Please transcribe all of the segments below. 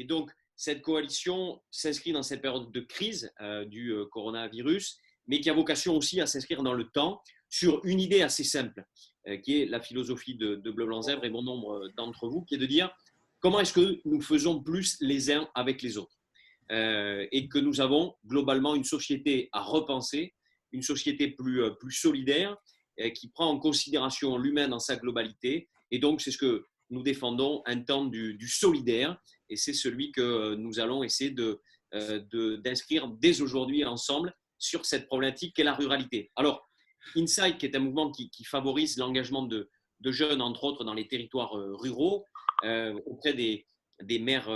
Et donc, cette coalition s'inscrit dans cette période de crise du coronavirus, mais qui a vocation aussi à s'inscrire dans le temps sur une idée assez simple, qui est la philosophie de Bleu Blanc Zèbre et bon nombre d'entre vous, qui est de dire comment est-ce que nous faisons plus les uns avec les autres et que nous avons globalement une société à repenser, une société plus solidaire, qui prend en considération l'humain dans sa globalité. Et donc, c'est ce que nous défendons, un temps du solidaire, et c'est celui que nous allons essayer d'inscrire dès aujourd'hui ensemble sur cette problématique qu'est la ruralité. Alors, Insight, qui est un mouvement qui favorise l'engagement de jeunes, entre autres, dans les territoires ruraux, auprès des maires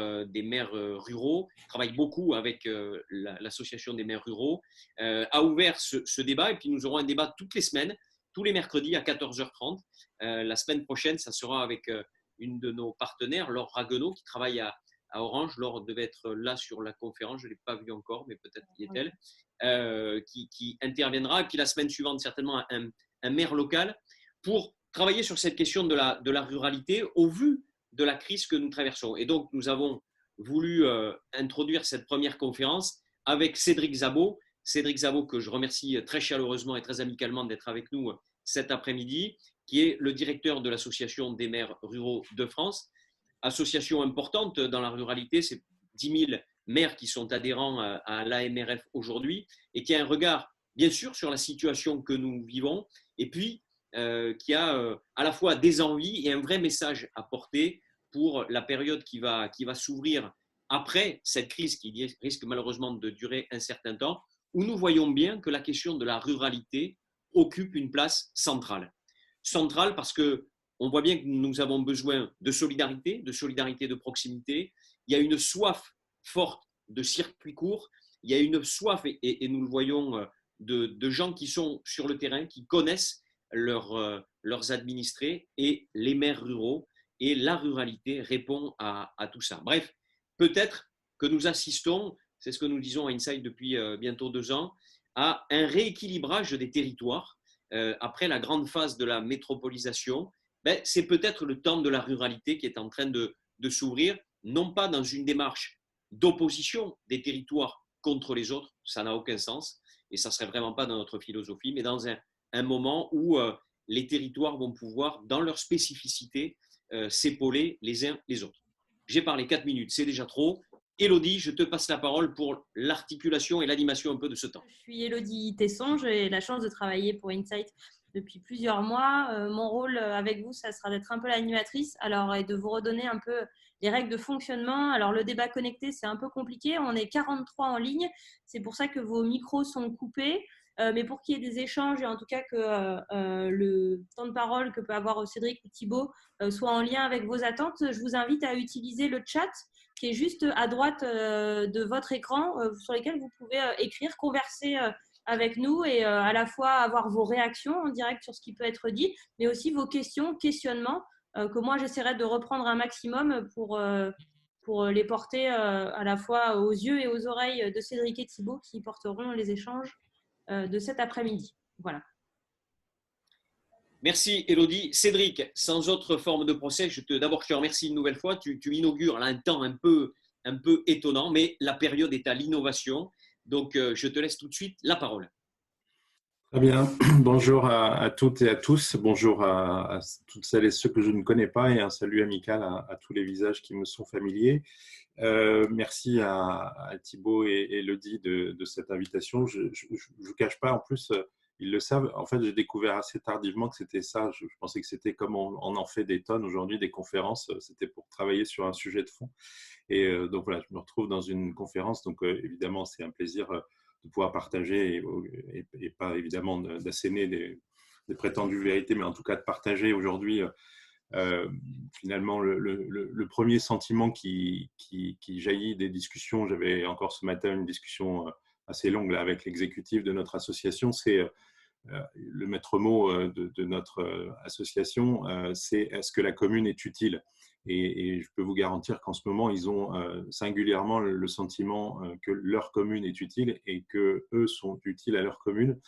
ruraux, travaille beaucoup avec l'association des maires ruraux, a ouvert ce débat, et puis nous aurons un débat toutes les semaines, tous les mercredis à 14h30. La semaine prochaine, ça sera avec une de nos partenaires, Laure Raguenaud, qui travaille à Orange. Laure devait être là sur la conférence, je ne l'ai pas vue encore, mais peut-être y est-elle, qui interviendra. Et puis la semaine suivante, certainement, un maire local pour travailler sur cette question de la ruralité au vu de la crise que nous traversons. Et donc, nous avons voulu introduire cette première conférence avec Cédric Szabo. Cédric Szabo, que je remercie très chaleureusement et très amicalement d'être avec nous cet après-midi, qui est le directeur de l'Association des maires ruraux de France. Association importante dans la ruralité, c'est 10 000 maires qui sont adhérents à l'AMRF aujourd'hui et qui a un regard, bien sûr, sur la situation que nous vivons et puis qui a à la fois des envies et un vrai message à porter pour la période qui va s'ouvrir après cette crise qui risque malheureusement de durer un certain temps, où nous voyons bien que la question de la ruralité occupe une place centrale. Centrale parce qu'on voit bien que nous avons besoin de solidarité de proximité. Il y a une soif forte de circuits courts, il y a une soif, et nous le voyons, de gens qui sont sur le terrain, qui connaissent leurs administrés, et les maires ruraux, et la ruralité répond à tout ça. Bref, peut-être que nous assistons, c'est ce que nous disons à Insight depuis bientôt 2 ans, à un rééquilibrage des territoires. Après la grande phase de la métropolisation, c'est peut-être le temps de la ruralité qui est en train de s'ouvrir, non pas dans une démarche d'opposition des territoires contre les autres, ça n'a aucun sens, et ça ne serait vraiment pas dans notre philosophie, mais dans un moment où les territoires vont pouvoir, dans leur spécificité, s'épauler les uns les autres. J'ai parlé 4 minutes, c'est déjà trop. Élodie, je te passe la parole pour l'articulation et l'animation un peu de ce temps. Je suis Élodie Tesson, j'ai la chance de travailler pour Insight depuis plusieurs mois. Mon rôle avec vous, ça sera d'être un peu l'animatrice, alors, et de vous redonner un peu les règles de fonctionnement. Alors, le débat connecté, c'est un peu compliqué. On est 43 en ligne. C'est pour ça que vos micros sont coupés. Mais pour qu'il y ait des échanges et en tout cas que le temps de parole que peut avoir Cédric ou Thibaut soit en lien avec vos attentes, je vous invite à utiliser le chat qui est juste à droite de votre écran, sur lesquels vous pouvez écrire, converser avec nous et à la fois avoir vos réactions en direct sur ce qui peut être dit, mais aussi vos questions, questionnements, que moi j'essaierai de reprendre un maximum pour les porter à la fois aux yeux et aux oreilles de Cédric et Thibaut qui porteront les échanges de cet après-midi. Voilà. Merci Élodie. Cédric, sans autre forme de procès, d'abord je te remercie une nouvelle fois. Tu inaugures là, un temps un peu étonnant, mais la période est à l'innovation. Donc je te laisse tout de suite la parole. Très bien. Bonjour à toutes et à tous. Bonjour à toutes celles et ceux que je ne connais pas, et un salut amical à tous les visages qui me sont familiers. Merci à Thibaut et Élodie de cette invitation. Je ne vous cache pas, en plus, ils le savent. En fait, j'ai découvert assez tardivement que c'était ça. Je pensais que c'était comme on en fait des tonnes aujourd'hui, des conférences. C'était pour travailler sur un sujet de fond. Et donc voilà, je me retrouve dans une conférence. Donc évidemment, c'est un plaisir de pouvoir partager et pas évidemment d'asséner des prétendues vérités, mais en tout cas de partager aujourd'hui finalement le premier sentiment qui jaillit des discussions. J'avais encore ce matin une discussion assez longue là, avec l'exécutif de notre association. C'est le maître mot de notre association, c'est est-ce que la commune est utile ? Et je peux vous garantir qu'en ce moment, ils ont singulièrement le sentiment que leur commune est utile et qu'eux sont utiles à leur commune,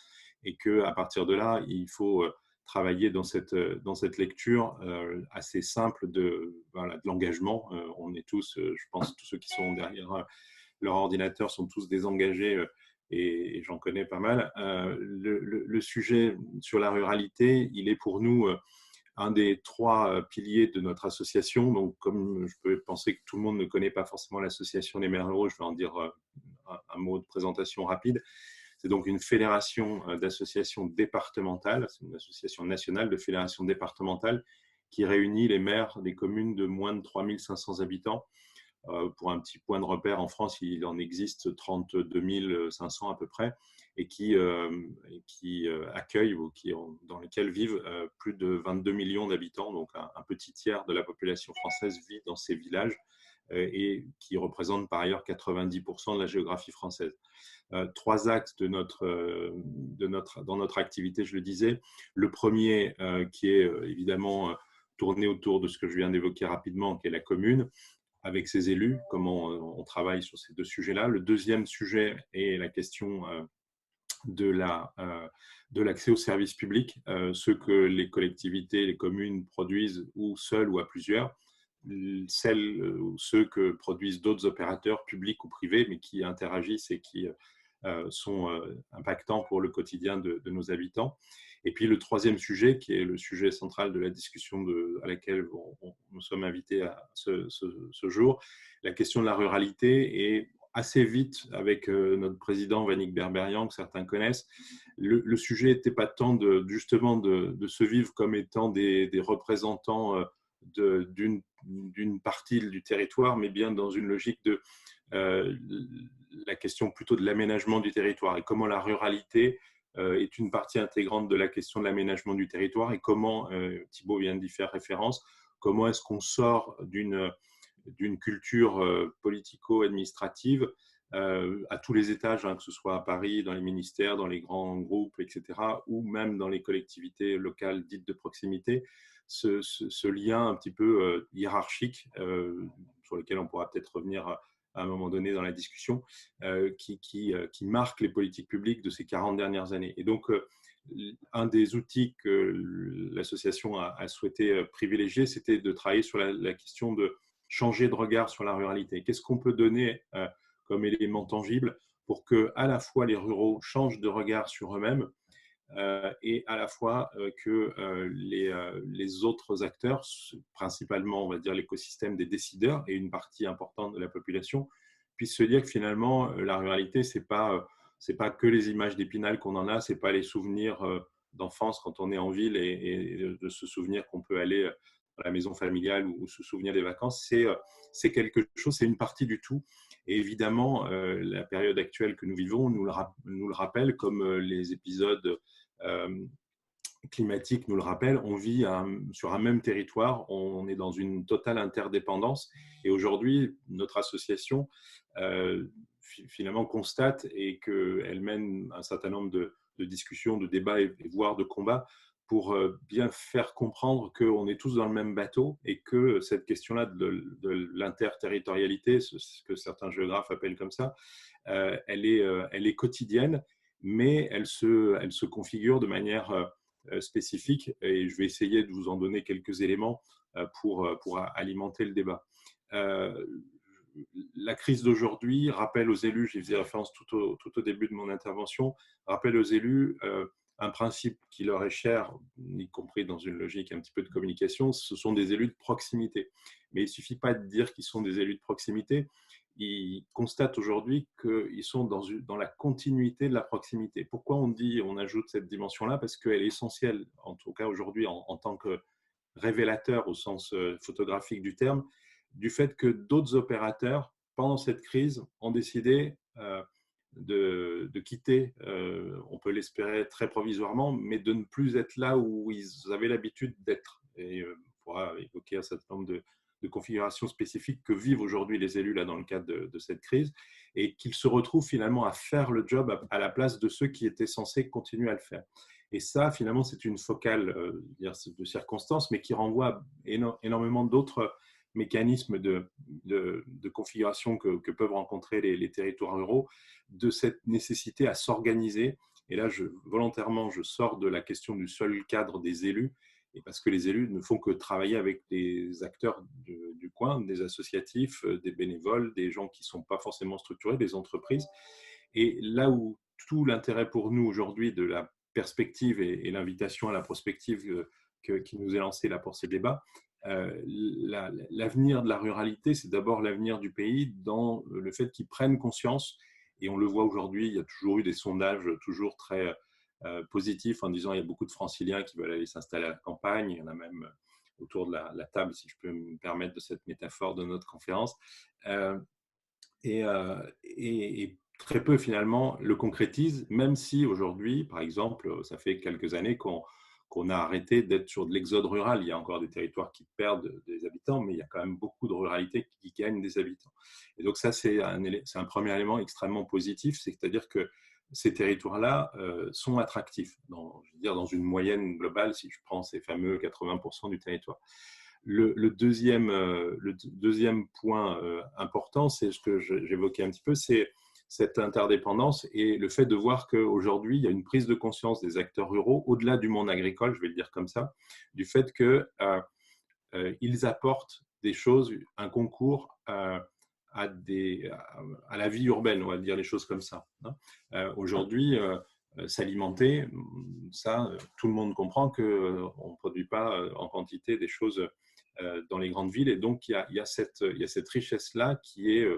et qu'à partir de là, il faut travailler dans cette lecture assez simple voilà, de l'engagement. On est tous, je pense, tous ceux qui sont derrière leur ordinateur sont tous désengagés et j'en connais pas mal. Le sujet sur la ruralité, il est pour nous un des 3 piliers de notre association. Donc, comme je peux penser que tout le monde ne connaît pas forcément l'association des maires ruraux, je vais en dire un mot de présentation rapide. C'est donc une fédération d'associations départementales, c'est une association nationale de fédérations départementales qui réunit les maires des communes de moins de 3500 habitants. Pour un petit point de repère, en France, il en existe 32 500 à peu près, et qui accueillent ou dans lesquels vivent plus de 22 millions d'habitants. Donc un petit tiers de la population française vit dans ces villages et qui représentent par ailleurs 90% de la géographie française. 3 axes dans notre activité, je le disais. Le premier qui est évidemment tourné autour de ce que je viens d'évoquer rapidement, qui est la commune, avec ses élus, comment on travaille sur ces 2 sujets-là. Le deuxième sujet est la question de l'accès aux services publics, ce que les collectivités, les communes produisent ou seules ou à plusieurs, ceux que produisent d'autres opérateurs publics ou privés, mais qui interagissent et qui sont impactants pour le quotidien de nos habitants. Et puis le troisième sujet, qui est le sujet central de la discussion à laquelle nous sommes invités ce jour, la question de la ruralité. Et assez vite, avec notre président Wannick Berberian, que certains connaissent, le sujet n'était pas tant justement de se vivre comme étant des représentants d'une partie du territoire, mais bien dans une logique de la question plutôt de l'aménagement du territoire et comment la ruralité est une partie intégrante de la question de l'aménagement du territoire et comment, Thibaut vient d'y faire référence, comment est-ce qu'on sort d'une culture politico-administrative à tous les étages, que ce soit à Paris, dans les ministères, dans les grands groupes, etc., ou même dans les collectivités locales dites de proximité, ce lien un petit peu hiérarchique, sur lequel on pourra peut-être revenir à un moment donné dans la discussion, qui marque les politiques publiques de ces 40 dernières années. Et donc, un des outils que l'association a souhaité privilégier, c'était de travailler sur la question de changer de regard sur la ruralité. Qu'est-ce qu'on peut donner comme élément tangible pour que à la fois les ruraux changent de regard sur eux-mêmes et à la fois que les autres acteurs, principalement on va dire l'écosystème des décideurs et une partie importante de la population, puissent se dire que finalement la ruralité c'est pas que les images d'Épinal qu'on en a, c'est pas les souvenirs d'enfance quand on est en ville et de se souvenir qu'on peut aller à la maison familiale ou se souvenir des vacances, c'est quelque chose, c'est une partie du tout. Et évidemment, la période actuelle que nous vivons nous le rappelle, comme les épisodes climatiques nous le rappellent. On vit sur un même territoire, on est dans une totale interdépendance. Et aujourd'hui, notre association finalement constate et qu'elle mène un certain nombre de discussions, de débats et voire de combats pour bien faire comprendre qu'on est tous dans le même bateau et que cette question-là de l'interterritorialité, ce que certains géographes appellent comme ça, elle est quotidienne, mais elle se configure de manière spécifique et je vais essayer de vous en donner quelques éléments pour alimenter le débat. La crise d'aujourd'hui rappelle aux élus, j'y faisais référence tout au début de mon intervention, rappelle aux élus un principe qui leur est cher, y compris dans une logique un petit peu de communication, ce sont des élus de proximité. Mais il ne suffit pas de dire qu'ils sont des élus de proximité, ils constatent aujourd'hui qu'ils sont dans la continuité de la proximité. Pourquoi on ajoute cette dimension-là? Parce qu'elle est essentielle, en tout cas aujourd'hui, en tant que révélateur au sens photographique du terme, du fait que d'autres opérateurs, pendant cette crise, ont décidé de quitter, on peut l'espérer très provisoirement, mais de ne plus être là où ils avaient l'habitude d'être. Et on pourra évoquer un certain nombre de configurations spécifiques que vivent aujourd'hui les élus là, dans le cadre de cette crise, et qu'ils se retrouvent finalement à faire le job à la place de ceux qui étaient censés continuer à le faire. Et ça, finalement, c'est une focale de circonstances, mais qui renvoie énormément d'autres mécanismes de configuration que peuvent rencontrer les territoires ruraux, de cette nécessité à s'organiser. Et là, volontairement, je sors de la question du seul cadre des élus, et parce que les élus ne font que travailler avec des acteurs coin, des associatifs, des bénévoles, des gens qui ne sont pas forcément structurés, des entreprises. Et là où tout l'intérêt pour nous aujourd'hui de la perspective et l'invitation à la prospective qui nous est lancée là pour ces débats, l'avenir de la ruralité, c'est d'abord l'avenir du pays dans le fait qu'ils prennent conscience, et on le voit aujourd'hui, il y a toujours eu des sondages toujours très positifs en disant il y a beaucoup de franciliens qui veulent aller s'installer à la campagne, il y en a même autour de la table, si je peux me permettre de cette métaphore de notre conférence, et très peu finalement le concrétisent, même si aujourd'hui, par exemple, ça fait quelques années qu'on a arrêté d'être sur de l'exode rural. Il y a encore des territoires qui perdent des habitants, mais il y a quand même beaucoup de ruralité qui gagnent des habitants. Et donc ça, c'est un premier élément extrêmement positif, c'est-à-dire que ces territoires-là sont attractifs, je veux dire, dans une moyenne globale, si je prends ces fameux 80% du territoire. Le deuxième point important, c'est ce que j'évoquais un petit peu, c'est cette interdépendance et le fait de voir qu'aujourd'hui, il y a une prise de conscience des acteurs ruraux, au-delà du monde agricole, je vais le dire comme ça, du fait qu'ils apportent des choses, un concours à la vie urbaine, on va dire les choses comme ça. Aujourd'hui, s'alimenter, ça, tout le monde comprend qu'on ne produit pas en quantité des choses dans les grandes villes, et donc il y a cette richesse-là qui est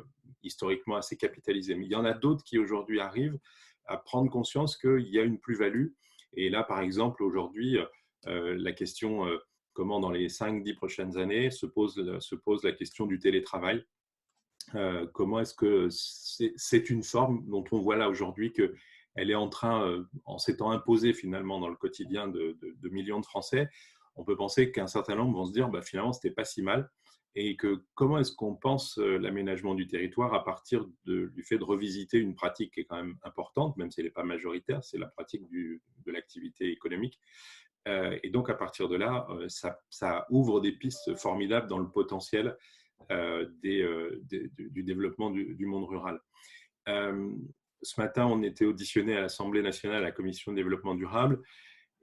historiquement assez capitalisée. Mais il y en a d'autres qui aujourd'hui arrivent à prendre conscience qu'il y a une plus-value. Et là, par exemple, aujourd'hui, la question comment dans les 5-10 prochaines années se pose la question du télétravail. Comment est-ce que c'est une forme dont on voit là aujourd'hui qu'elle est en train, en s'étant imposée finalement dans le quotidien de millions de Français. On peut penser qu'un certain nombre vont se dire finalement, ce n'était pas si mal. Et que comment est-ce qu'on pense l'aménagement du territoire à partir du fait de revisiter une pratique qui est quand même importante, même si elle n'est pas majoritaire, c'est la pratique de l'activité économique. Et donc, à partir de là, ça ouvre des pistes formidables dans le potentiel du développement du monde rural. Ce matin, on était auditionné à l'Assemblée nationale à la Commission de développement durable,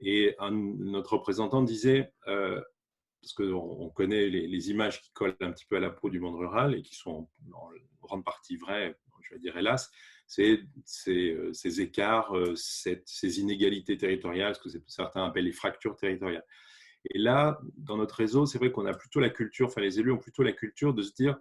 et notre représentant disait, parce qu'on connaît les images qui collent un petit peu à la peau du monde rural et qui sont en grande partie vraies, je vais dire hélas, c'est ces écarts, ces inégalités territoriales, ce que certains appellent les fractures territoriales. Et là, dans notre réseau, c'est vrai qu'on a plutôt la culture, enfin les élus ont plutôt la culture de se dire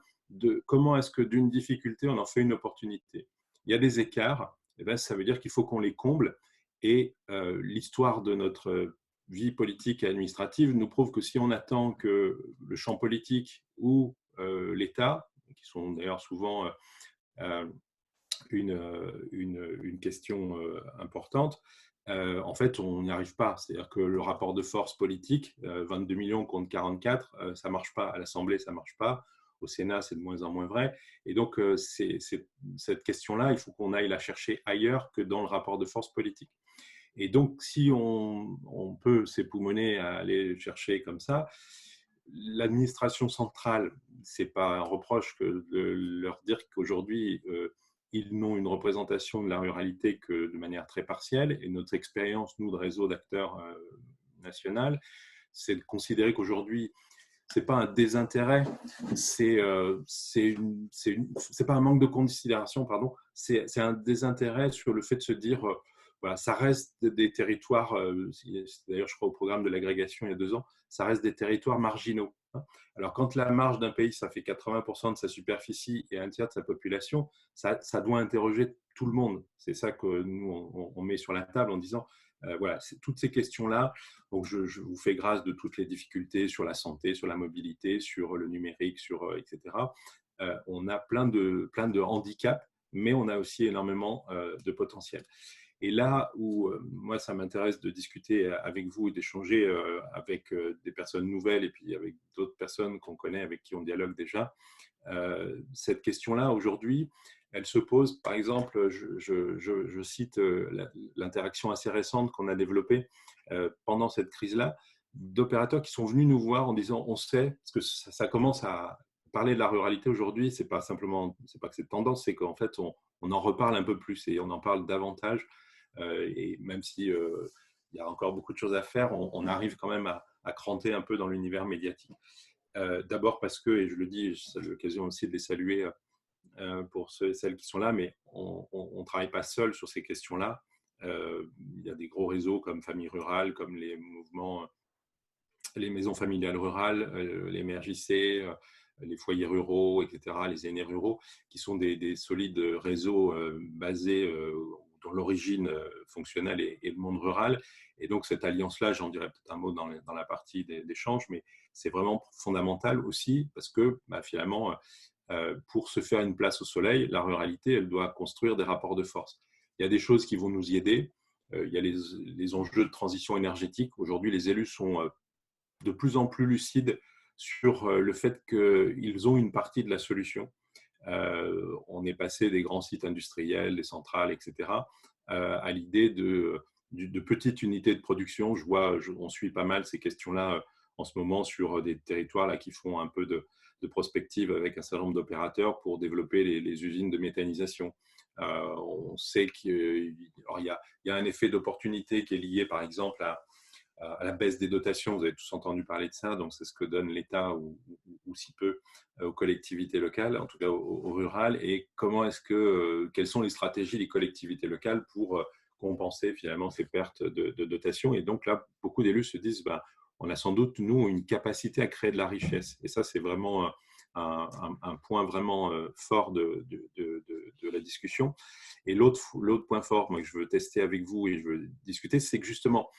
comment est-ce que d'une difficulté, on en fait une opportunité. Il y a des écarts, et ça veut dire qu'il faut qu'on les comble. Et l'histoire de notre vie politique et administrative nous prouve que si on attend que le champ politique ou l'État, qui sont d'ailleurs souvent une question importante, en fait, on n'y arrive pas. C'est-à-dire que le rapport de force politique, 22 millions contre 44, ça ne marche pas. À l'Assemblée, ça ne marche pas. Au Sénat, c'est de moins en moins vrai. Et donc, cette question-là, il faut qu'on aille la chercher ailleurs que dans le rapport de force politique. Et donc, si on peut s'époumoner à aller chercher comme ça, l'administration centrale, ce n'est pas un reproche que de leur dire qu'aujourd'hui, ils n'ont une représentation de la ruralité que de manière très partielle. Et notre expérience, nous, de réseau d'acteurs national, c'est de considérer qu'aujourd'hui, ce n'est pas un désintérêt, c'est pas un manque de considération, pardon, c'est un désintérêt sur le fait de se dire, voilà, ça reste des territoires, d'ailleurs je crois au programme de l'agrégation il y a 2 ans, ça reste des territoires marginaux. Alors quand la marge d'un pays, ça fait 80% de sa superficie et un tiers de sa population, ça doit interroger tout le monde. C'est ça que nous, on met sur la table en disant, voilà, c'est toutes ces questions-là. Donc, je vous fais grâce de toutes les difficultés sur la santé, sur la mobilité, sur le numérique, etc. On a plein de handicaps, mais on a aussi énormément de potentiel. Et là où moi, ça m'intéresse de discuter avec vous et d'échanger avec des personnes nouvelles et puis avec d'autres personnes qu'on connaît, avec qui on dialogue déjà, cette question-là, aujourd'hui, elle se pose, par exemple, je cite l'interaction assez récente qu'on a développée pendant cette crise-là, d'opérateurs qui sont venus nous voir en disant, on sait, parce que ça commence à parler de la ruralité aujourd'hui, c'est pas que c'est tendance, c'est qu'en fait, on en reparle un peu plus et on en parle davantage. Et même si il y a encore beaucoup de choses à faire, on arrive quand même à cranter un peu dans l'univers médiatique. D'abord parce que, et je le dis, c'est l'occasion aussi de les saluer pour ceux et celles qui sont là, mais on ne travaille pas seul sur ces questions-là. Il y a des gros réseaux comme Famille Rurale, comme les mouvements, les maisons familiales rurales, les MRJC, les foyers ruraux, etc., les aînés ruraux, qui sont des solides réseaux basés dont l'origine fonctionnelle est le monde rural. Et donc, cette alliance-là, j'en dirais peut-être un mot dans la partie d'échange, mais c'est vraiment fondamental aussi parce que finalement, pour se faire une place au soleil, la ruralité, elle doit construire des rapports de force. Il y a des choses qui vont nous y aider. Il y a les enjeux de transition énergétique. Aujourd'hui, les élus sont de plus en plus lucides sur le fait qu'ils ont une partie de la solution. On est passé des grands sites industriels, des centrales, etc., à l'idée de petites unités de production. On suit pas mal ces questions-là en ce moment sur des territoires là, qui font un peu de prospective avec un certain nombre d'opérateurs pour développer les usines de méthanisation. On sait qu'il y a un effet d'opportunité qui est lié, par exemple, à la baisse des dotations. Vous avez tous entendu parler de ça, donc c'est ce que donne l'État ou si peu aux collectivités locales, en tout cas au rural. Et quelles sont les stratégies des collectivités locales pour compenser finalement ces pertes de dotation. Et donc là, beaucoup d'élus se disent, on a sans doute, nous, une capacité à créer de la richesse. Et ça, c'est vraiment un point vraiment fort de la discussion. Et l'autre point fort, moi, que je veux tester avec vous et je veux discuter, c'est que justement,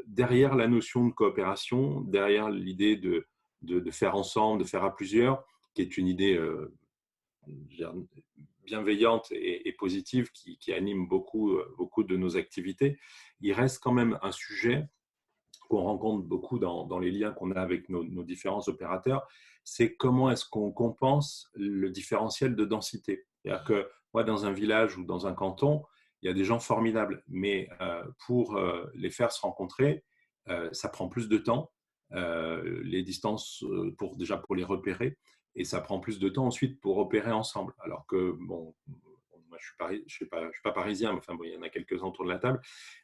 derrière la notion de coopération, derrière l'idée de faire ensemble, de faire à plusieurs, qui est une idée bienveillante et positive qui anime beaucoup de nos activités, il reste quand même un sujet qu'on rencontre beaucoup dans les liens qu'on a avec nos différents opérateurs, c'est comment est-ce qu'on compense le différentiel de densité. C'est-à-dire que moi, dans un village ou dans un canton, il y a des gens formidables, mais pour les faire se rencontrer, ça prend plus de temps, les distances déjà pour les repérer, et ça prend plus de temps ensuite pour opérer ensemble. Alors que, bon, moi je ne suis pas parisien, mais enfin, bon, il y en a quelques-uns autour de la table,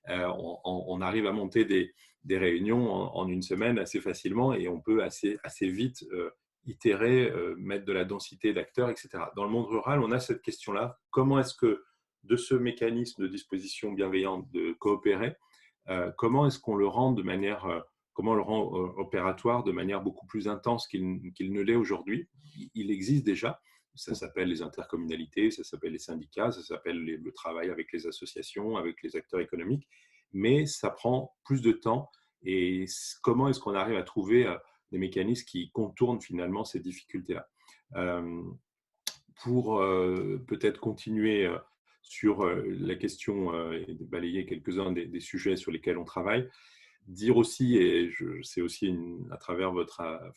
on arrive à monter des réunions en une semaine assez facilement et on peut assez vite itérer, mettre de la densité d'acteurs, etc. Dans le monde rural, on a cette question-là. Comment est-ce que de ce mécanisme de disposition bienveillante de coopérer, comment est-ce qu'on le rend comment on le rend opératoire de manière beaucoup plus intense qu'il ne l'est aujourd'hui? Il existe déjà. Ça s'appelle les intercommunalités, ça s'appelle les syndicats, ça s'appelle le travail avec les associations, avec les acteurs économiques, mais ça prend plus de temps. Et comment est-ce qu'on arrive à trouver des mécanismes qui contournent finalement ces difficultés-là? Pour peut-être continuer sur la question et balayer quelques-uns des sujets sur lesquels on travaille, dire aussi, et c'est aussi à travers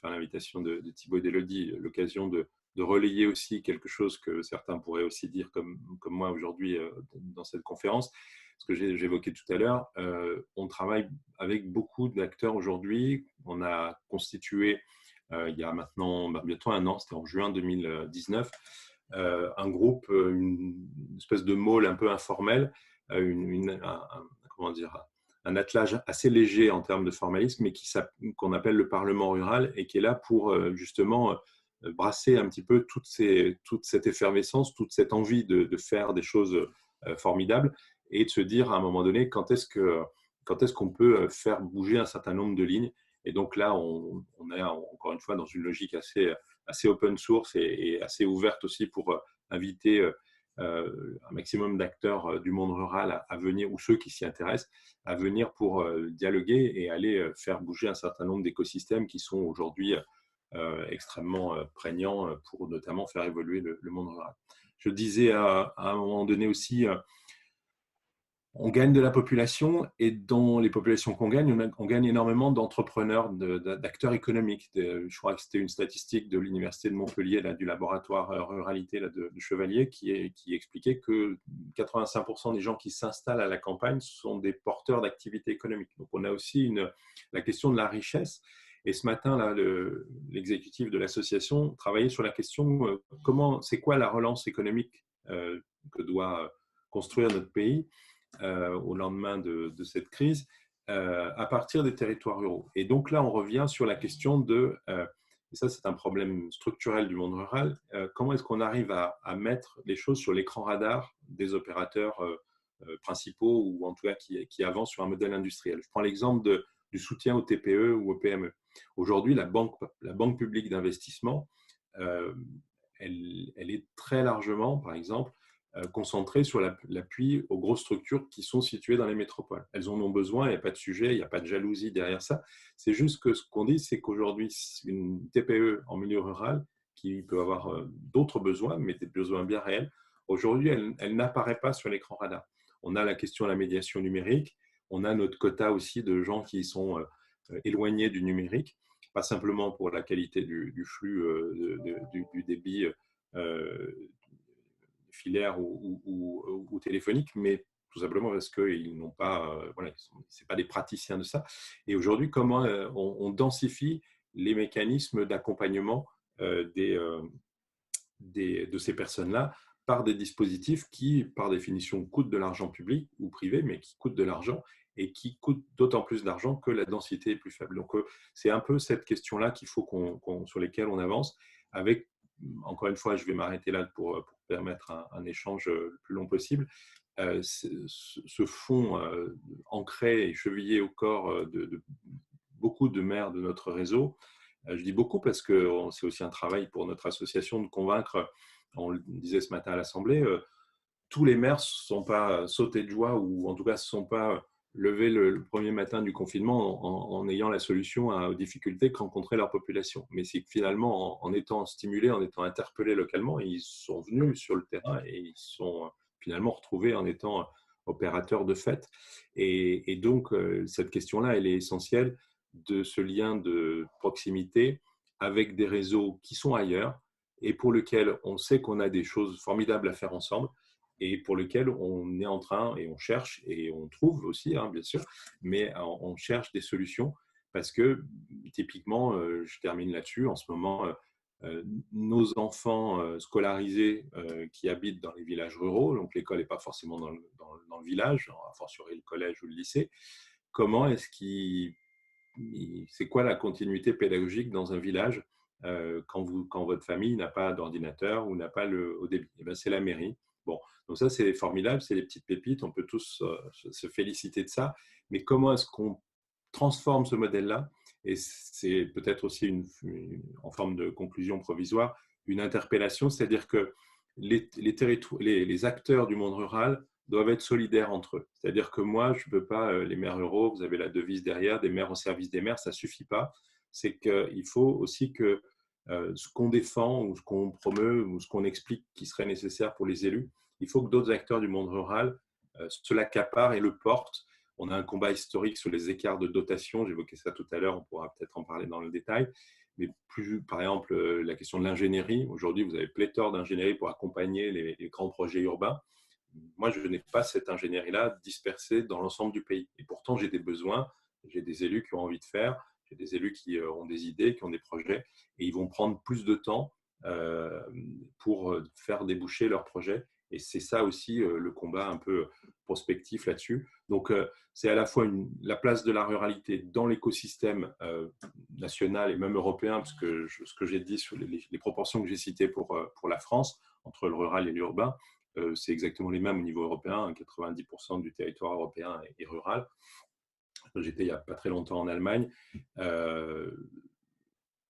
l'invitation de Thibaut et d'Élodie, l'occasion de relayer aussi quelque chose que certains pourraient aussi dire comme moi aujourd'hui dans cette conférence, ce que j'évoquais tout à l'heure. On travaille avec beaucoup d'acteurs aujourd'hui. On a constitué, il y a maintenant bientôt un an, c'était en juin 2019, un groupe, une espèce de môle un peu informel, comment dire, un attelage assez léger en termes de formalisme, mais qu'on appelle le Parlement rural et qui est là pour justement brasser un petit peu toute cette effervescence, toute cette envie de faire des choses formidables et de se dire à un moment donné quand est-ce qu'on peut faire bouger un certain nombre de lignes. Et donc là, on est encore une fois dans une logique assez open source et assez ouverte aussi pour inviter un maximum d'acteurs du monde rural à venir, ou ceux qui s'y intéressent, à venir pour dialoguer et aller faire bouger un certain nombre d'écosystèmes qui sont aujourd'hui extrêmement prégnants pour notamment faire évoluer le monde rural. Je disais à un moment donné aussi, on gagne de la population et dans les populations qu'on gagne, on gagne énormément d'entrepreneurs, d'acteurs économiques. Je crois que c'était une statistique de l'Université de Montpellier, là, du laboratoire ruralité là, de Chevalier, qui expliquait que 85% des gens qui s'installent à la campagne sont des porteurs d'activités économiques. Donc on a aussi la question de la richesse. Et ce matin, là, l'exécutif de l'association travaillait sur la question c'est quoi la relance économique que doit construire notre pays au lendemain de cette crise, à partir des territoires ruraux. Et donc là, on revient sur la question de et ça c'est un problème structurel du monde rural, comment est-ce qu'on arrive à mettre les choses sur l'écran radar des opérateurs principaux ou en tout cas qui avancent sur un modèle industriel. Je prends l'exemple du soutien aux TPE ou aux PME. Aujourd'hui, la banque publique d'investissement, elle est très largement, par exemple, concentrée sur l'appui aux grosses structures qui sont situées dans les métropoles. Elles en ont besoin, il n'y a pas de sujet, il n'y a pas de jalousie derrière ça. C'est juste que ce qu'on dit, c'est qu'aujourd'hui, une TPE en milieu rural, qui peut avoir d'autres besoins, mais des besoins bien réels, aujourd'hui, elle n'apparaît pas sur l'écran radar. On a la question de la médiation numérique, on a notre quota aussi de gens qui sont éloignés du numérique, pas simplement pour la qualité du flux du débit filaire ou téléphonique, mais tout simplement parce qu'ils n'ont pas, voilà, c'est pas des praticiens de ça. Et aujourd'hui, comment on densifie les mécanismes d'accompagnement de ces personnes-là par des dispositifs qui, par définition, coûtent de l'argent public ou privé, mais qui coûtent de l'argent et qui coûtent d'autant plus d'argent que la densité est plus faible. Donc, c'est un peu cette question-là qu'il faut sur lesquelles on avance. Avec, encore une fois, je vais m'arrêter là pour permettre un échange le plus long possible. Ce fonds ancré et chevillé au corps de beaucoup de maires de notre réseau. Je dis beaucoup parce que c'est aussi un travail pour notre association de convaincre, on le disait ce matin à l'Assemblée, tous les maires ne sont pas sautés de joie ou en tout cas ne se sont pas levés le premier matin du confinement en ayant la solution aux difficultés que rencontrait leur population. Mais c'est que finalement, en étant stimulés, en étant interpellés localement, ils sont venus sur le terrain et ils sont finalement retrouvés en étant opérateurs de fait. Et donc, cette question-là, elle est essentielle de ce lien de proximité avec des réseaux qui sont ailleurs et pour lesquels on sait qu'on a des choses formidables à faire ensemble et pour lesquels on est en train et on cherche et on trouve aussi, hein, bien sûr, mais on cherche des solutions parce que typiquement, je termine là-dessus, en ce moment, nos enfants scolarisés qui habitent dans les villages ruraux, donc l'école n'est pas forcément dans le village, a fortiori le collège ou le lycée, comment est-ce c'est quoi la continuité pédagogique dans un village quand votre famille n'a pas d'ordinateur ou n'a pas le haut débit? Et bien, c'est la mairie. Bon, donc ça, c'est formidable, c'est des petites pépites, on peut tous se féliciter de ça. Mais comment est-ce qu'on transforme ce modèle-là? Et c'est peut-être aussi en forme de conclusion provisoire, une interpellation, c'est-à-dire que les acteurs du monde rural doivent être solidaires entre eux. C'est-à-dire que moi, je ne peux pas, les maires ruraux, vous avez la devise derrière, des maires au service des maires, ça ne suffit pas. C'est qu'il faut aussi que ce qu'on défend ou ce qu'on promeut ou ce qu'on explique qui serait nécessaire pour les élus, il faut que d'autres acteurs du monde rural se l'accaparent et le portent. On a un combat historique sur les écarts de dotation, j'évoquais ça tout à l'heure, on pourra peut-être en parler dans le détail. Mais par exemple, la question de l'ingénierie. Aujourd'hui, vous avez pléthore d'ingénierie pour accompagner les grands projets urbains. Moi, je n'ai pas cette ingénierie-là dispersée dans l'ensemble du pays. Et pourtant, j'ai des besoins, j'ai des élus qui ont envie de faire, j'ai des élus qui ont des idées, qui ont des projets, et ils vont prendre plus de temps pour faire déboucher leurs projets. Et c'est ça aussi le combat un peu prospectif là-dessus. Donc, c'est à la fois la place de la ruralité dans l'écosystème national et même européen, parce que ce que j'ai dit sur les proportions que j'ai citées pour la France, entre le rural et l'urbain, c'est exactement les mêmes au niveau européen. 90% du territoire européen est rural. J'étais il n'y a pas très longtemps en Allemagne.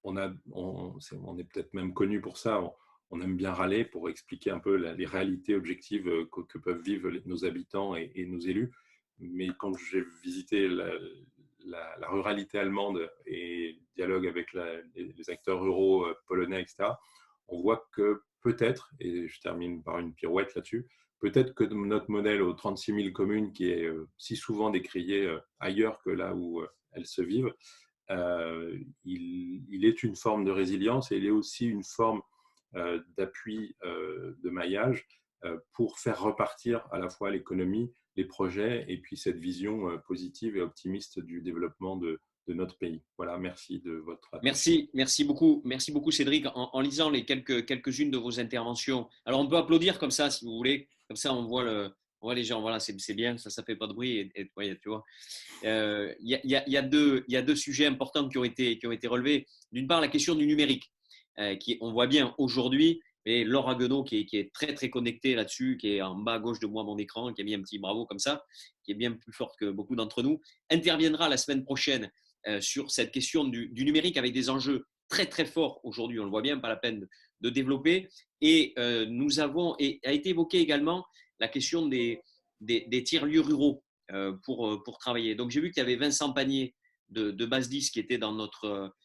On est peut-être même connu pour ça. On aime bien râler pour expliquer un peu les réalités objectives que peuvent vivre nos habitants et nos élus. Mais quand j'ai visité la ruralité allemande et dialogue avec les acteurs ruraux polonais, etc., on voit que peut-être, et je termine par une pirouette là-dessus, peut-être que notre modèle aux 36 000 communes qui est si souvent décrié ailleurs que là où elles se vivent, il est une forme de résilience et il est aussi une forme d'appui de maillage pour faire repartir à la fois l'économie, les projets et puis cette vision positive et optimiste du développement de notre pays. Voilà, merci de votre attention. Merci beaucoup Cédric. En lisant quelques-unes de vos interventions, alors on peut applaudir comme ça si vous voulez, comme ça on voit On voit les gens, voilà, c'est bien, ça fait pas de bruit. Ouais, tu vois. Il y a deux sujets importants qui ont été relevés. D'une part, la question du numérique, on voit bien aujourd'hui, et Laure Haguenau qui est très très connectée là-dessus, qui est en bas à gauche de moi mon écran, qui a mis un petit bravo comme ça, qui est bien plus forte que beaucoup d'entre nous, interviendra la semaine prochaine sur cette question du numérique avec des enjeux très très forts aujourd'hui. On le voit bien, pas la peine de développer. Et a été évoquée également la question des tiers-lieux ruraux pour travailler. Donc, j'ai vu qu'il y avait Vincent Panier de Base 10 qui était dans notre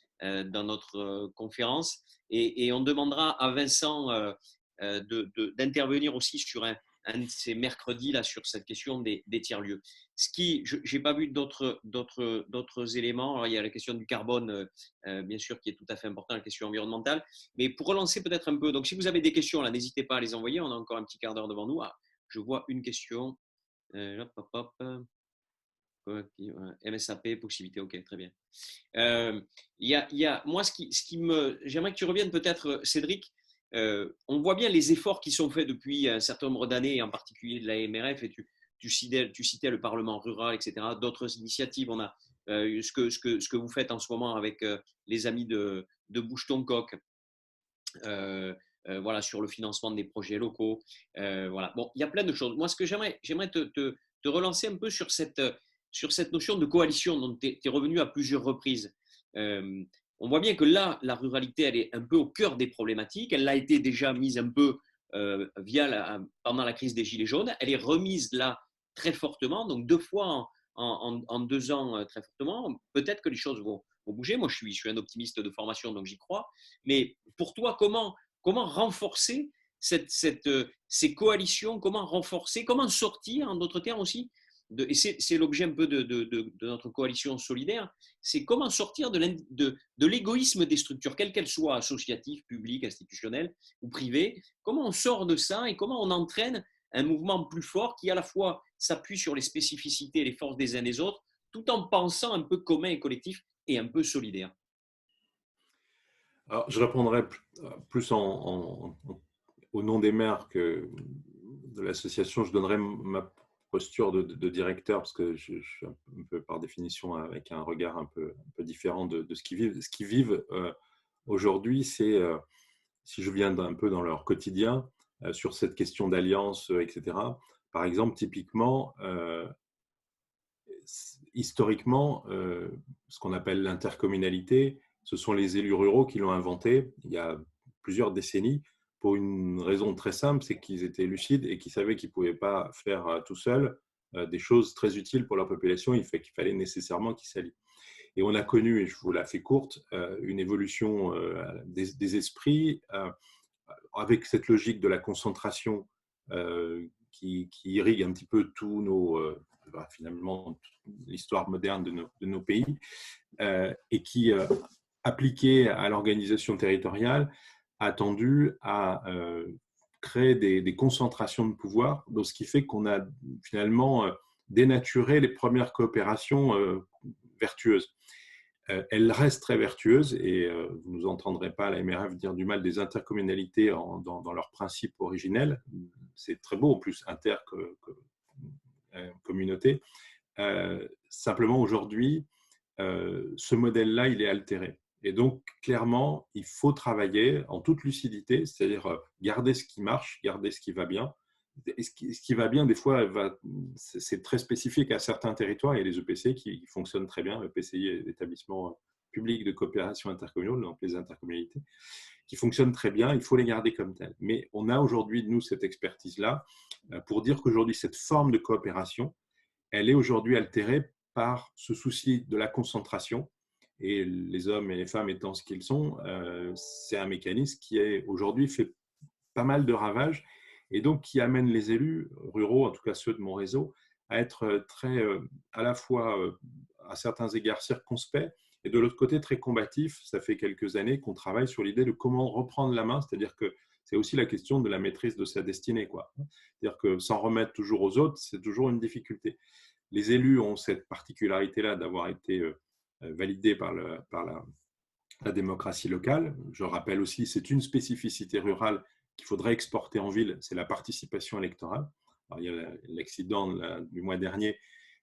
conférence. Et on demandera à Vincent d'intervenir aussi sur un de ces mercredis là, sur cette question des tiers-lieux. Je n'ai pas vu d'autres éléments. Alors, il y a la question du carbone, bien sûr, qui est tout à fait importante, la question environnementale. Mais pour relancer peut-être un peu, donc si vous avez des questions, là, n'hésitez pas à les envoyer. On a encore un petit quart d'heure devant nous. Ah, je vois une question. MSAP, proximité, ok, très bien. Moi, j'aimerais que tu reviennes peut-être, Cédric. On voit bien les efforts qui sont faits depuis un certain nombre d'années, en particulier de la MRF, et tu citais le Parlement rural, etc. D'autres initiatives. On a ce que vous faites en ce moment avec les amis de Bouche-ton-Coq. Voilà, sur le financement des projets locaux. Voilà. Bon, il y a plein de choses. Moi, ce que j'aimerais te relancer un peu sur cette notion de coalition dont tu es revenu à plusieurs reprises. On voit bien que là, la ruralité, elle est un peu au cœur des problématiques. Elle a été déjà mise un peu pendant la crise des Gilets jaunes. Elle est remise là très fortement, donc 2 fois en 2 ans très fortement. Peut-être que les choses vont bouger. Moi, je suis un optimiste de formation, donc j'y crois. Mais pour toi, comment renforcer ces coalitions, comment sortir, en d'autres termes aussi, et c'est l'objet un peu de notre coalition solidaire, c'est comment sortir de l'égoïsme des structures, quelles qu'elles soient, associatives, publiques, institutionnelles ou privées, comment on sort de ça et comment on entraîne un mouvement plus fort qui à la fois s'appuie sur les spécificités et les forces des uns des autres, tout en pensant un peu commun et collectif et un peu solidaire. Alors, je répondrai plus au nom des maires que de l'association. Je donnerai ma posture de directeur parce que je suis un peu par définition avec un regard un peu différent de ce qu'ils vivent. Ce qu'ils vivent aujourd'hui, c'est, si je viens un peu dans leur quotidien, sur cette question d'alliance, etc. Par exemple, typiquement, historiquement, ce qu'on appelle l'intercommunalité, ce sont les élus ruraux qui l'ont inventé il y a plusieurs décennies pour une raison très simple, c'est qu'ils étaient lucides et qu'ils savaient qu'ils ne pouvaient pas faire tout seuls des choses très utiles pour leur population. Il fallait nécessairement qu'ils s'allient. Et on a connu, et je vous la fais courte, une évolution des esprits avec cette logique de la concentration qui irrigue un petit peu tous finalement l'histoire moderne de nos pays et qui, appliquée à l'organisation territoriale, a tendu à créer des concentrations de pouvoir, donc ce qui fait qu'on a finalement dénaturé les premières coopérations vertueuses. Elle reste très vertueuse et vous n'entendrez pas la MRF dire du mal des intercommunalités dans leur principe originel. C'est très beau, plus inter que communauté. Simplement aujourd'hui, ce modèle-là, il est altéré. Et donc, clairement, il faut travailler en toute lucidité, c'est-à-dire garder ce qui marche, garder ce qui va bien. Et ce qui va bien, des fois, c'est très spécifique à certains territoires. Il y a les EPC qui fonctionnent très bien, EPCI, l'établissement public de coopération intercommunale, donc les intercommunalités, qui fonctionnent très bien. Il faut les garder comme telles. Mais on a aujourd'hui, nous, cette expertise-là pour dire qu'aujourd'hui, cette forme de coopération, elle est aujourd'hui altérée par ce souci de la concentration. Et les hommes et les femmes étant ce qu'ils sont, c'est un mécanisme qui aujourd'hui fait pas mal de ravages et donc qui amène les élus ruraux, en tout cas ceux de mon réseau, à être très, à la fois à certains égards circonspects et de l'autre côté très combatifs. Ça fait quelques années qu'on travaille sur l'idée de comment reprendre la main, c'est-à-dire que c'est aussi la question de la maîtrise de sa destinée, quoi. C'est-à-dire que s'en remettre toujours aux autres, c'est toujours une difficulté. Les élus ont cette particularité-là d'avoir été validés par la démocratie locale. Je rappelle aussi, c'est une spécificité rurale qu'il faudrait exporter en ville, c'est la participation électorale. Alors, il y a l'accident du mois dernier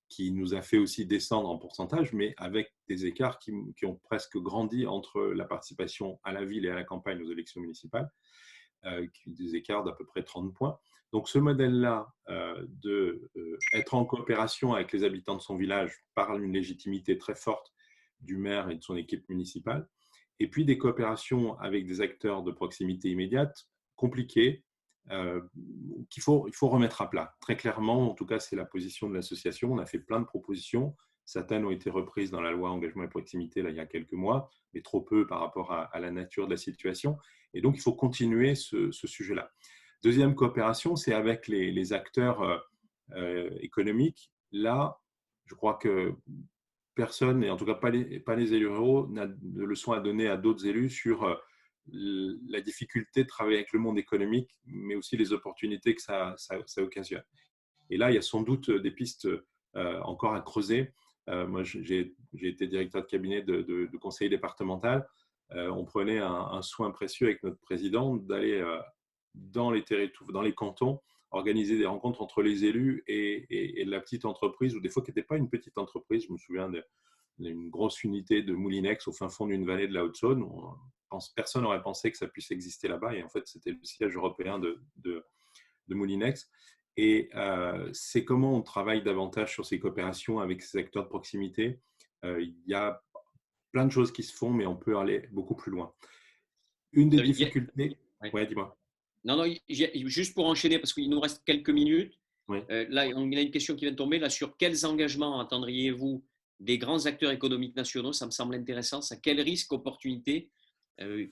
qui nous a fait aussi descendre en pourcentage, mais avec des écarts qui ont presque grandi entre la participation à la ville et à la campagne aux élections municipales, des écarts d'à peu près 30 points. Donc ce modèle-là d'être en coopération avec les habitants de son village par une légitimité très forte du maire et de son équipe municipale, et puis des coopérations avec des acteurs de proximité immédiate, compliquées, qu'il faut remettre à plat. Très clairement, en tout cas, c'est la position de l'association. On a fait plein de propositions. Certaines ont été reprises dans la loi engagement et proximité là, il y a quelques mois, mais trop peu par rapport à la nature de la situation. Et donc, il faut continuer ce sujet-là. Deuxième coopération, c'est avec les acteurs économiques. Là, je crois que personne, et en tout cas pas les élus ruraux, n'a de leçon à donner à d'autres élus sur la difficulté de travailler avec le monde économique, mais aussi les opportunités que ça occasionne. Et là, il y a sans doute des pistes encore à creuser. Moi, j'ai été directeur de cabinet de conseiller départemental. On prenait un soin précieux avec notre président d'aller dans les territoires, dans les cantons, organiser des rencontres entre les élus et la petite entreprise, ou des fois qui n'était pas une petite entreprise. Je me souviens d'une grosse unité de Moulinex au fin fond d'une vallée de la Haute-Saône. Personne n'aurait pensé que ça puisse exister là-bas, et en fait, c'était le siège européen de Moulinex. Et c'est comment on travaille davantage sur ces coopérations avec ces acteurs de proximité. Il y a plein de choses qui se font, mais on peut aller beaucoup plus loin. Une des difficultés… Ouais, dis-moi. Non, juste pour enchaîner, parce qu'il nous reste quelques minutes. Oui. Là, on a une question qui vient de tomber. Là, sur quels engagements attendriez-vous des grands acteurs économiques nationaux? Ça me semble intéressant. Ça, quels risques, opportunités?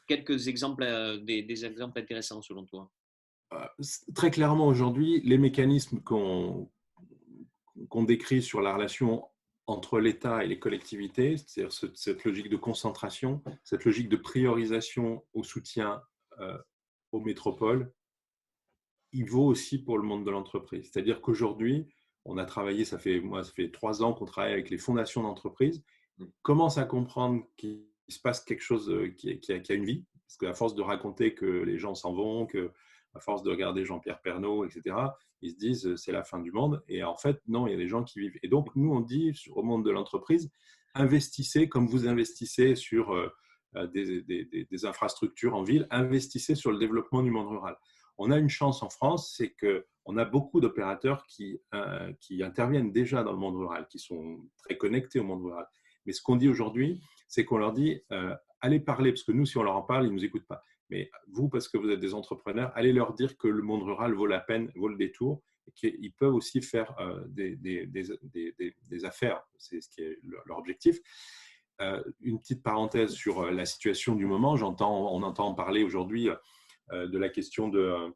Quelques exemples, des exemples intéressants selon toi. Très clairement, aujourd'hui, les mécanismes qu'on décrit sur la relation entre l'État et les collectivités, c'est-à-dire cette logique de concentration, cette logique de priorisation au soutien aux métropoles, il vaut aussi pour le monde de l'entreprise. C'est-à-dire qu'aujourd'hui, on a travaillé, ça fait 3 ans qu'on travaille avec les fondations d'entreprise, on commence à comprendre qu'il se passe quelque chose qui a une vie, parce qu'à force de raconter que les gens s'en vont, à force de regarder Jean-Pierre Pernaut, etc., ils se disent c'est la fin du monde. Et en fait, non, il y a des gens qui vivent. Et donc, nous, on dit au monde de l'entreprise, investissez comme vous investissez sur des infrastructures en ville, investissez sur le développement du monde rural. On a une chance en France, c'est qu'on a beaucoup d'opérateurs qui interviennent déjà dans le monde rural, qui sont très connectés au monde rural. Mais ce qu'on dit aujourd'hui, c'est qu'on leur dit allez parler, parce que nous, si on leur en parle, ils ne nous écoutent pas. Mais vous, parce que vous êtes des entrepreneurs, allez leur dire que le monde rural vaut la peine, vaut le détour, et qu'ils peuvent aussi faire des affaires. C'est ce qui est leur objectif. Une petite parenthèse sur la situation du moment. On entend parler aujourd'hui de la question de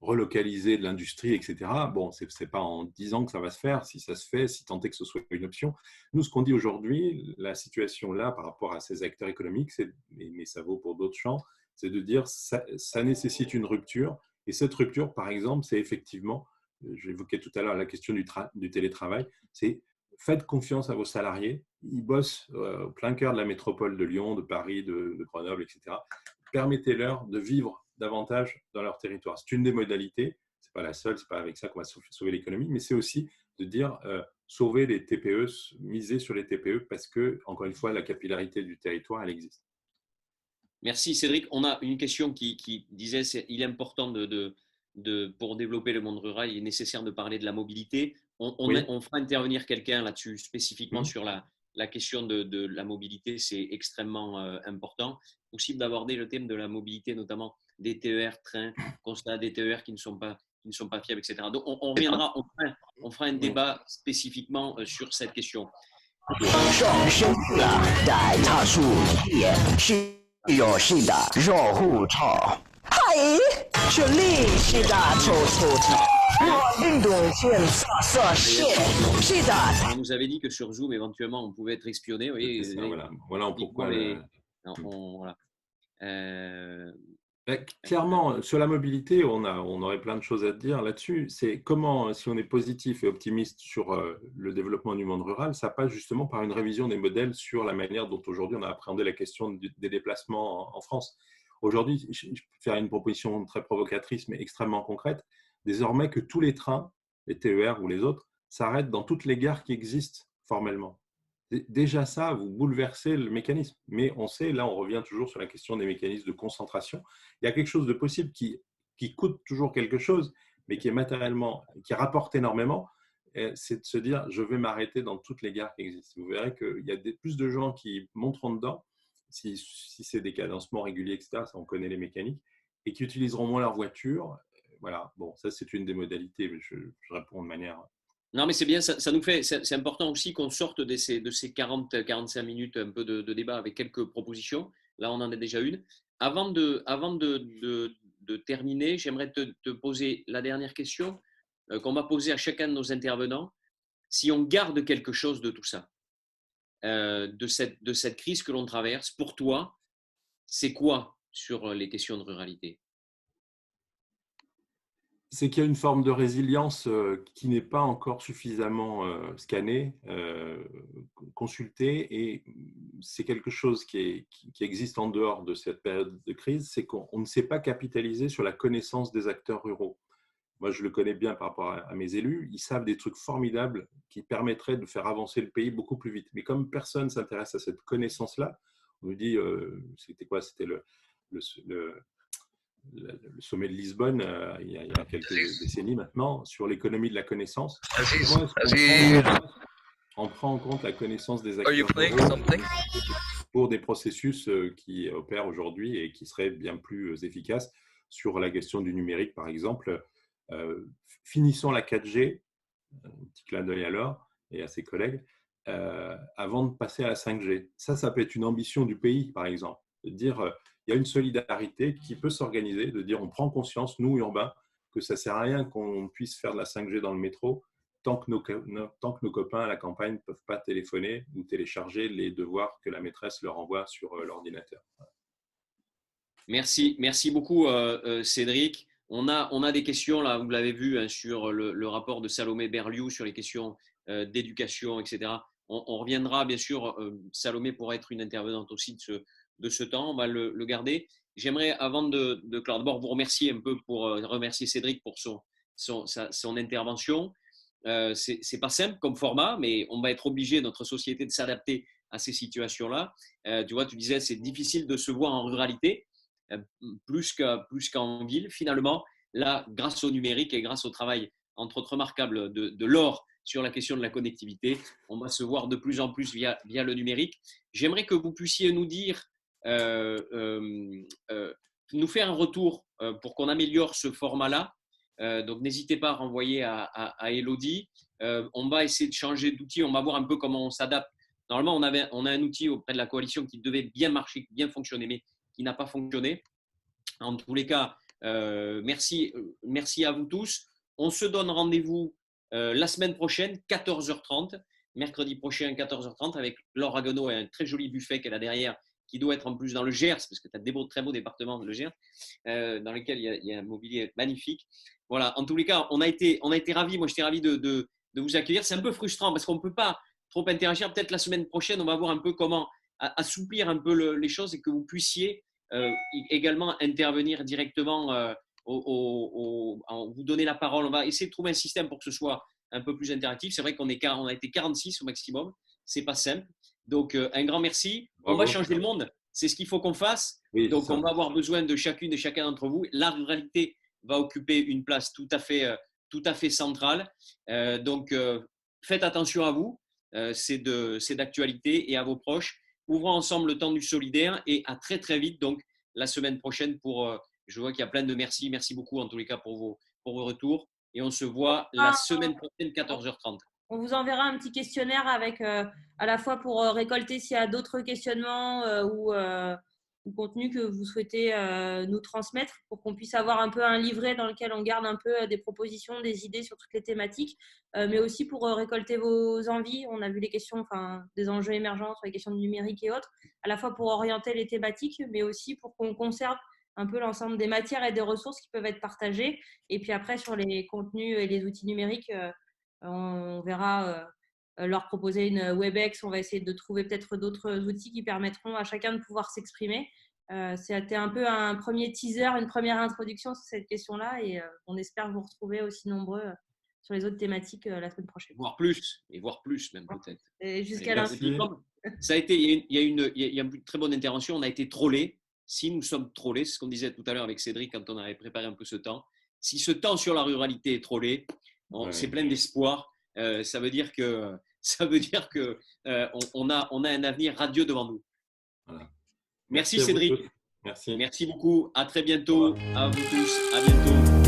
relocaliser de l'industrie, etc. Bon, ce n'est pas en 10 ans que ça va se faire, si ça se fait, si tant est que ce soit une option. Nous, ce qu'on dit aujourd'hui, la situation là, par rapport à ces acteurs économiques, mais ça vaut pour d'autres champs, c'est de dire ça nécessite une rupture. Et cette rupture, par exemple, c'est effectivement, j'évoquais tout à l'heure la question du télétravail, c'est faites confiance à vos salariés. Ils bossent au plein cœur de la métropole de Lyon, de Paris, de Grenoble, etc. Permettez-leur de vivre davantage dans leur territoire. C'est une des modalités, ce n'est pas la seule, ce n'est pas avec ça qu'on va sauver l'économie, mais c'est aussi de dire sauver les TPE, miser sur les TPE, parce que, encore une fois, la capillarité du territoire, elle existe. Merci Cédric. On a une question qui disait qu'il est important pour développer le monde rural, il est nécessaire de parler de la mobilité. On fera intervenir quelqu'un là-dessus, spécifiquement sur la question de la mobilité, c'est extrêmement important. Possible d'aborder le thème de la mobilité, notamment des TER, trains, constat des TER qui ne sont pas fiables, etc. Donc, on reviendra, on fera un débat spécifiquement sur cette question. On nous avait dit que sur Zoom, éventuellement, on pouvait être espionné. Oui, voilà pourquoi. Voilà. Clairement, sur la mobilité, on aurait plein de choses à dire là-dessus. C'est comment, si on est positif et optimiste sur le développement du monde rural, ça passe justement par une révision des modèles sur la manière dont aujourd'hui on a appréhendé la question des déplacements en France. Aujourd'hui, je vais faire une proposition très provocatrice mais extrêmement concrète. désormais que tous les trains, les TER ou les autres, s'arrêtent dans toutes les gares qui existent formellement. Déjà ça, vous bouleversez le mécanisme. Mais on sait, là on revient toujours sur la question des mécanismes de concentration. Il y a quelque chose de possible qui coûte toujours quelque chose, mais qui est matériellement, qui rapporte énormément, c'est de se dire, je vais m'arrêter dans toutes les gares qui existent. Vous verrez qu'il y a plus de gens qui monteront dedans, si c'est des cadencements réguliers, etc., ça on connaît les mécaniques, et qui utiliseront moins leur voiture. Voilà, bon, ça c'est une des modalités, mais je réponds de manière… Non, mais c'est bien, ça nous fait, c'est important aussi qu'on sorte de ces 40-45 minutes un peu de débat avec quelques propositions. Là, on en a déjà une. Avant de terminer, j'aimerais te poser la dernière question qu'on va poser à chacun de nos intervenants. Si on garde quelque chose de tout ça, de cette crise que l'on traverse, pour toi, c'est quoi sur les questions de ruralité? C'est qu'il y a une forme de résilience qui n'est pas encore suffisamment scannée, consultée, et c'est quelque chose qui existe en dehors de cette période de crise, c'est qu'on ne sait pas capitaliser sur la connaissance des acteurs ruraux. Moi, je le connais bien par rapport à mes élus, ils savent des trucs formidables qui permettraient de faire avancer le pays beaucoup plus vite. Mais comme personne ne s'intéresse à cette connaissance-là, on nous dit, c'était quoi? C'était le sommet de Lisbonne, il y a quelques décennies maintenant, sur l'économie de la connaissance. On prend en compte la connaissance des acteurs pour des processus qui opèrent aujourd'hui et qui seraient bien plus efficaces sur la question du numérique, par exemple. Finissons la 4G, un petit clin d'œil à Laure et à ses collègues, avant de passer à la 5G. Ça peut être une ambition du pays, par exemple, de dire il y a une solidarité qui peut s'organiser, de dire on prend conscience, nous urbains, que ça ne sert à rien qu'on puisse faire de la 5G dans le métro tant que nos copains à la campagne ne peuvent pas téléphoner ou télécharger les devoirs que la maîtresse leur envoie sur l'ordinateur. Merci beaucoup Cédric. On a des questions, là, vous l'avez vu, hein, sur le rapport de Salomé Berliou sur les questions d'éducation, etc. On reviendra, bien sûr, Salomé pourra être une intervenante aussi de ce temps, on va le garder. J'aimerais, avant de clore, d'abord vous remercier un peu pour remercier Cédric pour son intervention. C'est pas simple comme format, mais on va être obligé, notre société, de s'adapter à ces situations-là. Tu vois, tu disais, c'est difficile de se voir en ruralité, plus qu'en ville. Finalement, là, grâce au numérique et grâce au travail, entre autres remarquable, de Laure sur la question de la connectivité, on va se voir de plus en plus via le numérique. J'aimerais que vous puissiez nous dire, nous faire un retour pour qu'on améliore ce format-là. Donc, n'hésitez pas à renvoyer à Elodie. On va essayer de changer d'outil. On va voir un peu comment on s'adapte. Normalement, on a un outil auprès de la coalition qui devait bien marcher, bien fonctionner, mais qui n'a pas fonctionné. En tous les cas, merci à vous tous. On se donne rendez-vous la semaine prochaine, 14h30, mercredi prochain, 14h30, avec Laure Raguenaud et un très joli buffet qu'elle a derrière, qui doit être en plus dans le Gers, parce que tu as des très beaux départements, le Gers, dans lesquels il y a un mobilier magnifique. Voilà, en tous les cas, on a été ravis. Moi, j'étais ravi de vous accueillir. C'est un peu frustrant parce qu'on ne peut pas trop interagir. Peut-être la semaine prochaine, on va voir un peu comment assouplir un peu les choses et que vous puissiez également intervenir directement, vous donner la parole. On va essayer de trouver un système pour que ce soit un peu plus interactif. C'est vrai qu'on a été 46 au maximum. C'est pas simple. Donc, un grand merci. Bravo. On va changer le monde. C'est ce qu'il faut qu'on fasse. Oui, donc, on va avoir besoin de chacune et chacun d'entre vous. La ruralité va occuper une place tout à fait centrale. Donc, faites attention à vous. C'est d'actualité, et à vos proches. Ouvrons ensemble le temps du solidaire, et à très très vite, donc la semaine prochaine je vois qu'il y a plein de merci. Merci beaucoup en tous les cas pour vos retours, et on se voit la semaine prochaine 14h30. On vous enverra un petit questionnaire avec à la fois pour récolter s'il y a d'autres questionnements ou contenu que vous souhaitez nous transmettre, pour qu'on puisse avoir un peu un livret dans lequel on garde un peu des propositions, des idées sur toutes les thématiques, mais aussi pour récolter vos envies. On a vu les questions, des enjeux émergents sur les questions du numérique et autres, à la fois pour orienter les thématiques, mais aussi pour qu'on conserve un peu l'ensemble des matières et des ressources qui peuvent être partagées. Et puis après, sur les contenus et les outils numériques, on verra leur proposer une WebEx. On va essayer de trouver peut-être d'autres outils qui permettront à chacun de pouvoir s'exprimer. C'était un peu un premier teaser, une première introduction sur cette question-là et on espère vous retrouver aussi nombreux sur les autres thématiques la semaine prochaine. Voire plus même peut-être. Et jusqu'à Merci. Ça a été, il y a une très bonne intervention. On a été trollés. Si nous sommes trollés, c'est ce qu'on disait tout à l'heure avec Cédric quand on avait préparé un peu ce temps. Si ce temps sur la ruralité est trollé, c'est plein d'espoir. Ça veut dire que on a un avenir radieux devant nous. Voilà. Merci Cédric. Merci. Merci beaucoup. À très bientôt. À vous tous. À bientôt.